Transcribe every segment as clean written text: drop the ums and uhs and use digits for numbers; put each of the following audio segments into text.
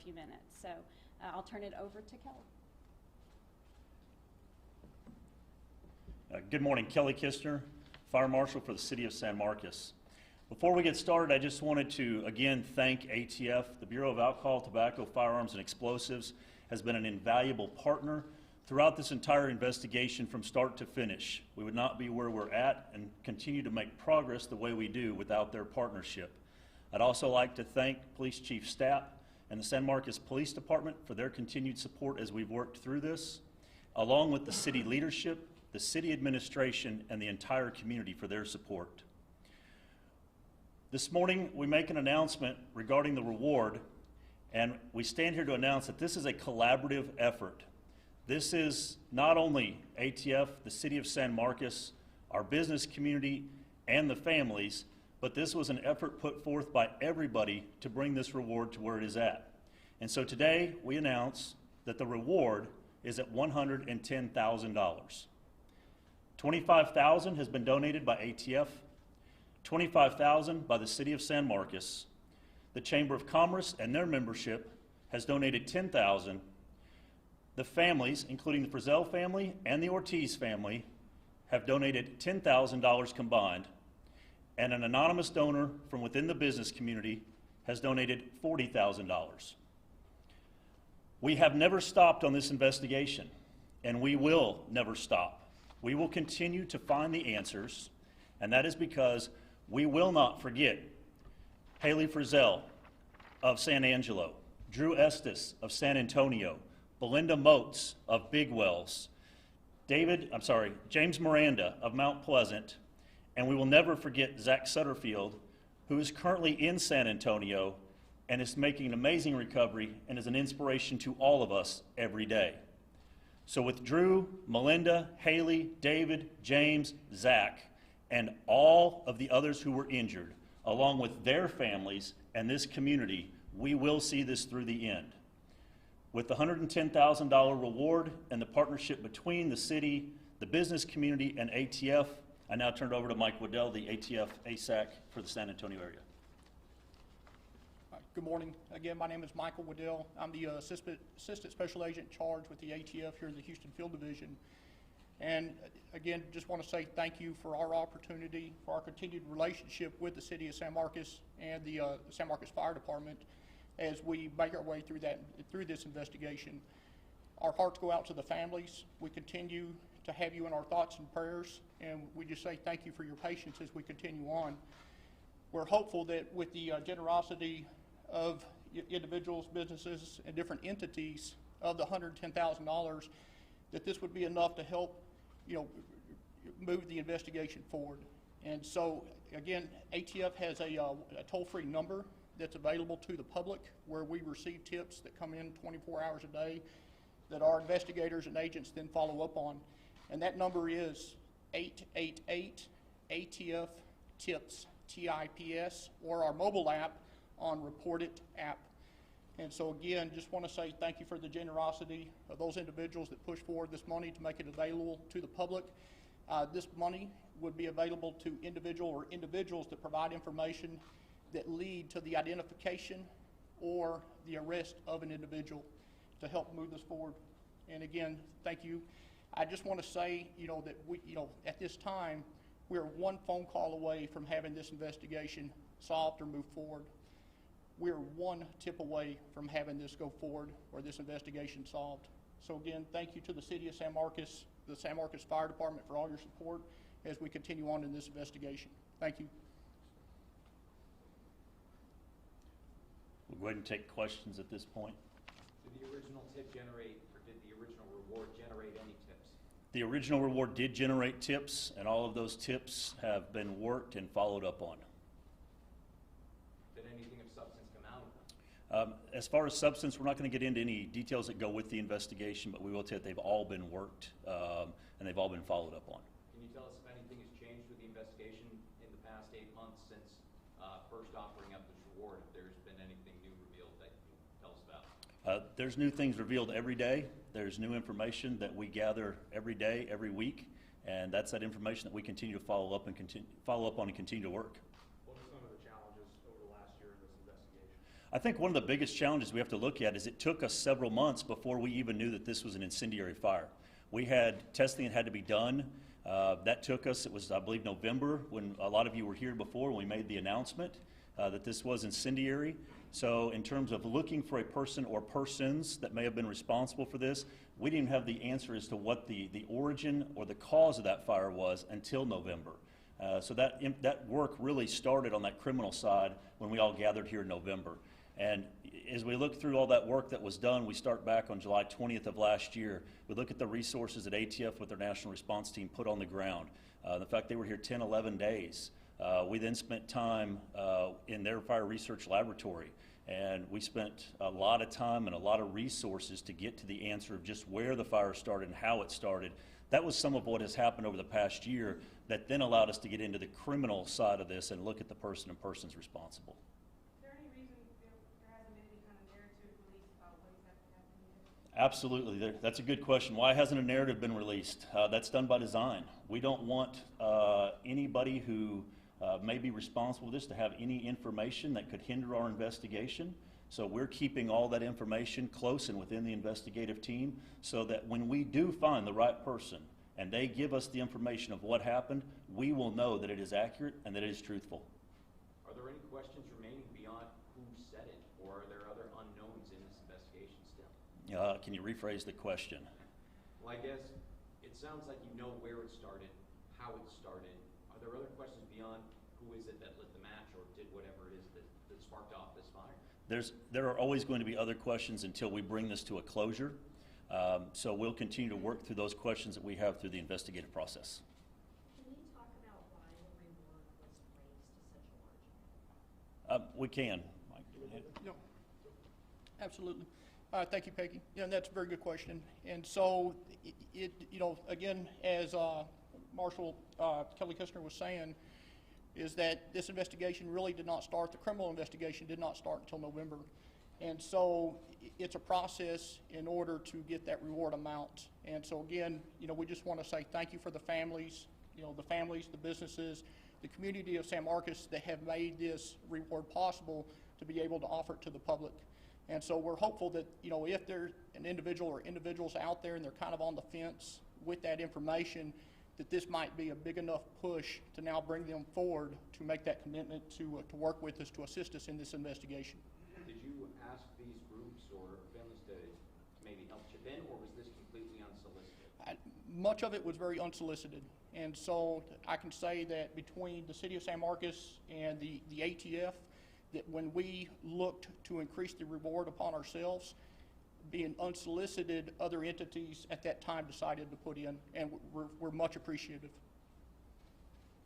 few minutes. So I'll turn it over to Kelly. Good morning, Kelly Kistner, Fire Marshal for the City of San Marcos. Before we get started, I just wanted to again thank ATF. The Bureau of Alcohol, Tobacco, Firearms, and Explosives has been an invaluable partner throughout this entire investigation from start to finish. We would not be where we're at and continue to make progress the way we do without their partnership. I'd also like to thank Police Chief Stapp and the San Marcos Police Department for their continued support as we've worked through this, along with the city leadership, the city administration, and the entire community for their support. This morning, we make an announcement regarding the reward, and we stand here to announce that this is a collaborative effort. This is not only ATF, the City of San Marcos, our business community, and the families, but this was an effort put forth by everybody to bring this reward to where it is at. And so today, we announce that the reward is at $110,000. $25,000 has been donated by ATF, $25,000 by the City of San Marcos. The Chamber of Commerce and their membership has donated $10,000. The families, including the Frizzell family and the Ortiz family, have donated $10,000 combined, and an anonymous donor from within the business community has donated $40,000. We have never stopped on this investigation, and we will never stop. We will continue to find the answers, and that is because we will not forget Haley Frizzell of San Angelo, Drew Estes of San Antonio, Belinda Motes of Big Wells, James Miranda of Mount Pleasant, and we will never forget Zach Sutterfield, who is currently in San Antonio and is making an amazing recovery and is an inspiration to all of us every day. So with Drew, Melinda, Haley, David, James, Zach, and all of the others who were injured, along with their families and this community, we will see this through the end. With the $110,000 reward and the partnership between the city, the business community, and ATF, I now turn it over to Mike Waddell, the ATF ASAC for the San Antonio area. Good morning. Again, my name is Michael Waddell. I'm the Assistant Special Agent charged with the ATF here in the Houston Field Division. And again, just want to say thank you for our opportunity, for our continued relationship with the City of San Marcos and the San Marcos Fire Department as we make our way through this investigation. Our hearts go out to the families. We continue to have you in our thoughts and prayers, and we just say thank you for your patience as we continue on. We're hopeful that with the generosity of individuals, businesses, and different entities of the $110,000, that this would be enough to help, move the investigation forward. And so, again, ATF has a toll-free number that's available to the public where we receive tips that come in 24 hours a day that our investigators and agents then follow up on. And that number is 888-ATF-TIPS, TIPS, or our mobile app on Report It app. And so again, just want to say thank you for the generosity of those individuals that push forward this money to make it available to the public. This money would be available to individuals that provide information that lead to the identification or the arrest of an individual to help move this forward. And again, thank you. I just want to say, that we, at this time, we're one phone call away from having this investigation solved or move forward. We're one tip away from having this go forward or this investigation solved. So again, thank you to the City of San Marcos, the San Marcos Fire Department for all your support as we continue on in this investigation. Thank you. We'll go ahead and take questions at this point. Did the original tip generate, or did the original reward generate any tips? The original reward did generate tips, and all of those tips have been worked and followed up on. Did anything of substance come out of them? As far as substance, we're not going to get into any details that go with the investigation, but we will tell you that they've all been worked and they've all been followed up on. Can you tell us if anything has changed with the investigation in the past 8 months since first offering up this reward? If there's been anything new revealed that you can tell us about? There's new things revealed every day. There's new information that we gather every day, every week, and that's that information that we continue to follow up on and continue to work. What are some of the challenges over the last year in this investigation? I think one of the biggest challenges we have to look at is it took us several months before we even knew that this was an incendiary fire. We had testing that had to be done. That took us, it was, I believe, November, when a lot of you were here before, when we made the announcement that this was incendiary. So in terms of looking for a person or persons that may have been responsible for this, we didn't have the answer as to what the origin or the cause of that fire was until November. So that work really started on that criminal side when we all gathered here in November. And as we look through all that work that was done, we start back on July 20th of last year. We look at the resources that ATF with their national response team put on the ground. The fact they were here 10, 11 days. We then spent time in their fire research laboratory, and we spent a lot of time and a lot of resources to get to the answer of just where the fire started and how it started. That was some of what has happened over the past year that then allowed us to get into the criminal side of this and look at the person and persons responsible. Is there any reason there hasn't been any kind of narrative released about what exactly happened here? Absolutely. That's a good question. Why hasn't a narrative been released? That's done by design. We don't want anybody who may be responsible for this to have any information that could hinder our investigation. So we're keeping all that information close and within the investigative team so that when we do find the right person and they give us the information of what happened, we will know that it is accurate and that it is truthful. Are there any questions remaining beyond who said it, or are there other unknowns in this investigation still? Can you rephrase the question? Well, I guess it sounds like you know where it started, how it started. Are there other questions beyond who is it that lit the match or did whatever it is that sparked off this fire? There are always going to be other questions until we bring this to a closure. So we'll continue to work through those questions that we have through the investigative process. Can you talk about why the reward was raised to such a large amount? We can. Mike, go ahead. Yep. Absolutely. Thank you, Peggy. Yeah, and that's a very good question. And so, again, as Marshal Kelly Kistner was saying, is that this investigation really did not start, the criminal investigation did not start until November. And so it's a process in order to get that reward amount. And so again, we just want to say thank you for the families, the businesses, the community of San Marcos that have made this reward possible to be able to offer it to the public. And so we're hopeful that, if there's an individual or individuals out there and they're kind of on the fence with that information, that this might be a big enough push to now bring them forward to make that commitment to work with us, to assist us in this investigation. Did you ask these groups or families to maybe help chip in, or was this completely unsolicited? Much of it was very unsolicited. And so I can say that between the city of San Marcos and the ATF, that when we looked to increase the reward upon ourselves, being unsolicited, other entities at that time decided to put in, and we're much appreciative.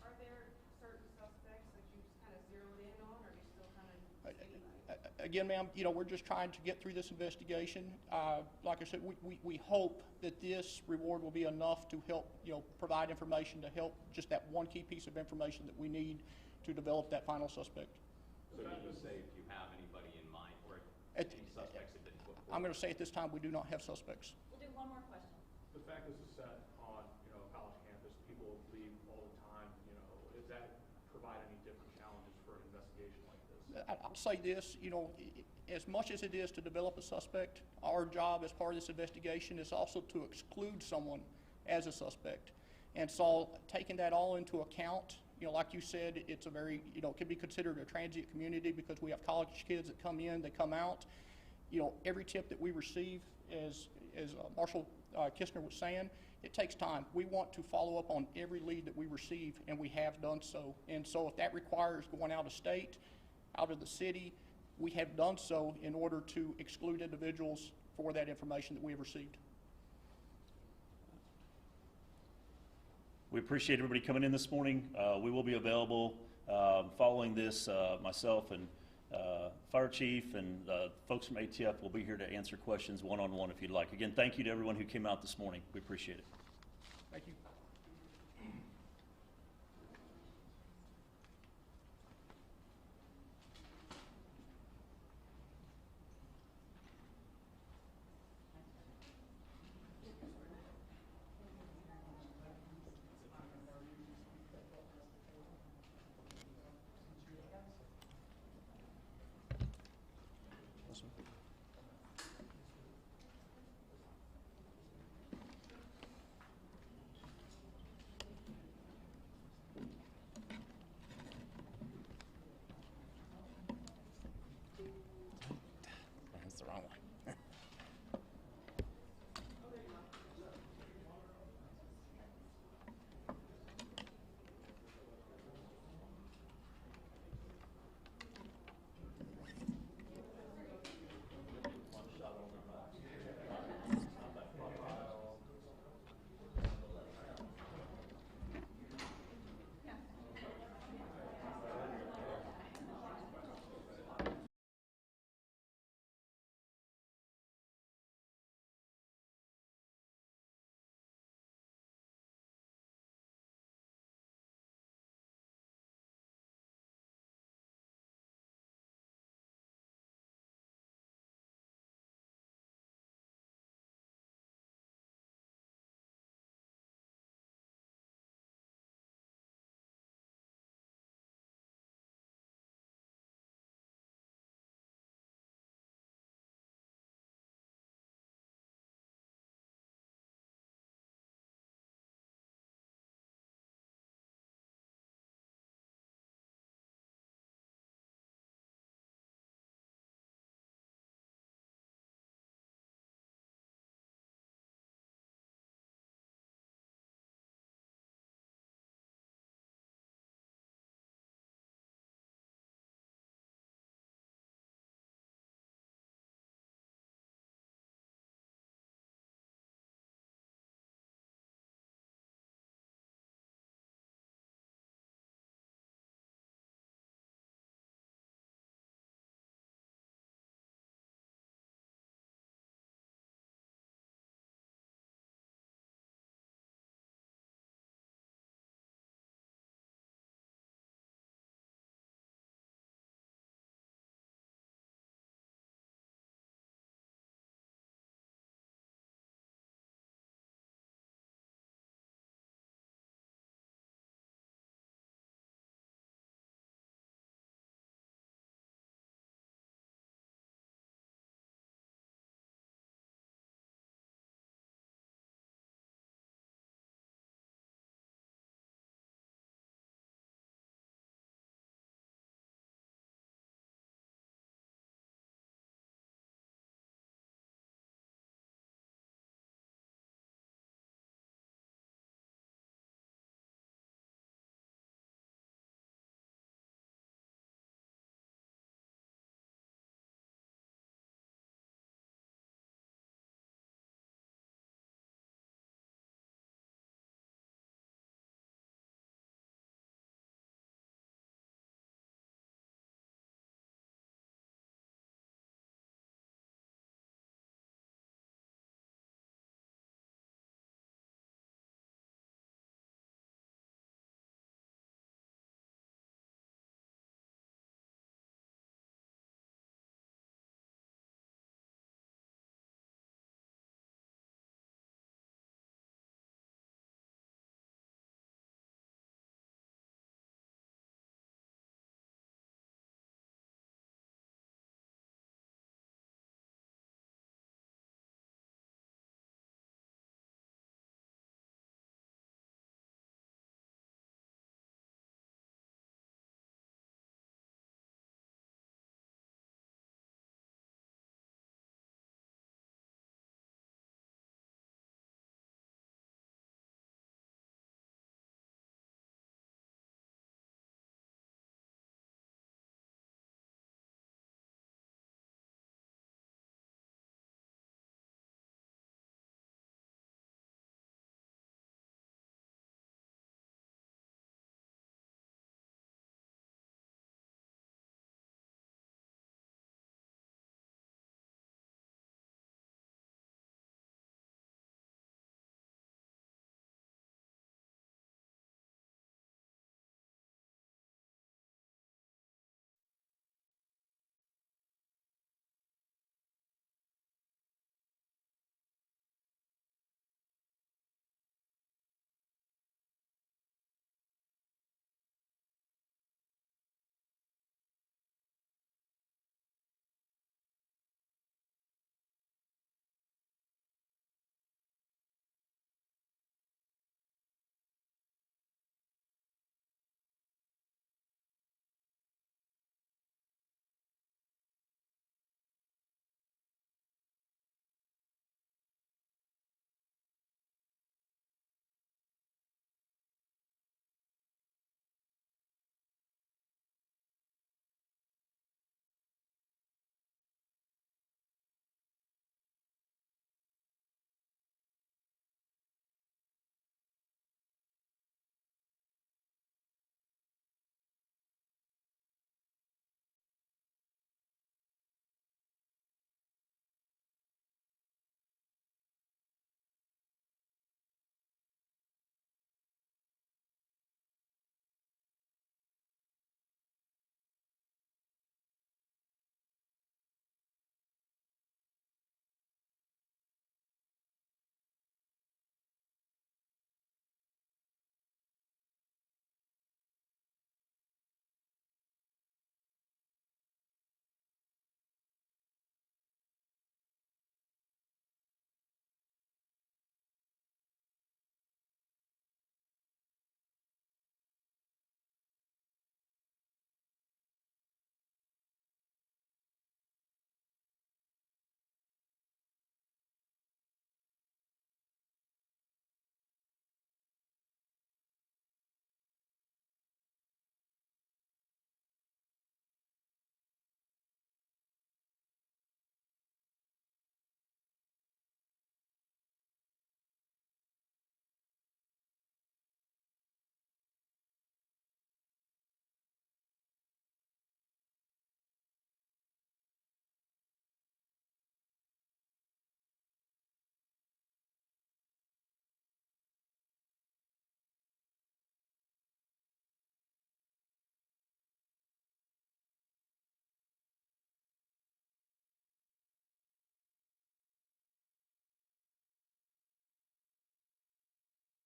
Are there certain suspects that you kind of zeroed in on, or are you still kind of? Again, ma'am, we're just trying to get through this investigation. Like I said, we hope that this reward will be enough to help, provide information to help just that one key piece of information that we need to develop that final suspect. So can you say if you have anybody in mind, or At- any suspects have been put forward? I'm going to say at this time we do not have suspects. We'll do one more question. The fact this is set on, college campus, people leave all the time, does that provide any different challenges for an investigation like this? I'll say this, as much as it is to develop a suspect, our job as part of this investigation is also to exclude someone as a suspect. And so taking that all into account, like you said, it's a very, can be considered a transient community because we have college kids that come in, they come out. Every tip that we receive, as Marshal Kistner was saying, it takes time. We want to follow up on every lead that we receive, and we have done so. And so if that requires going out of state, out of the city, we have done so in order to exclude individuals for that information that we have received. We appreciate everybody coming in this morning. We will be available following this. Myself and Fire Chief and folks from ATF will be here to answer questions one-on-one if you'd like. Again, thank you to everyone who came out this morning. We appreciate it. Thank you.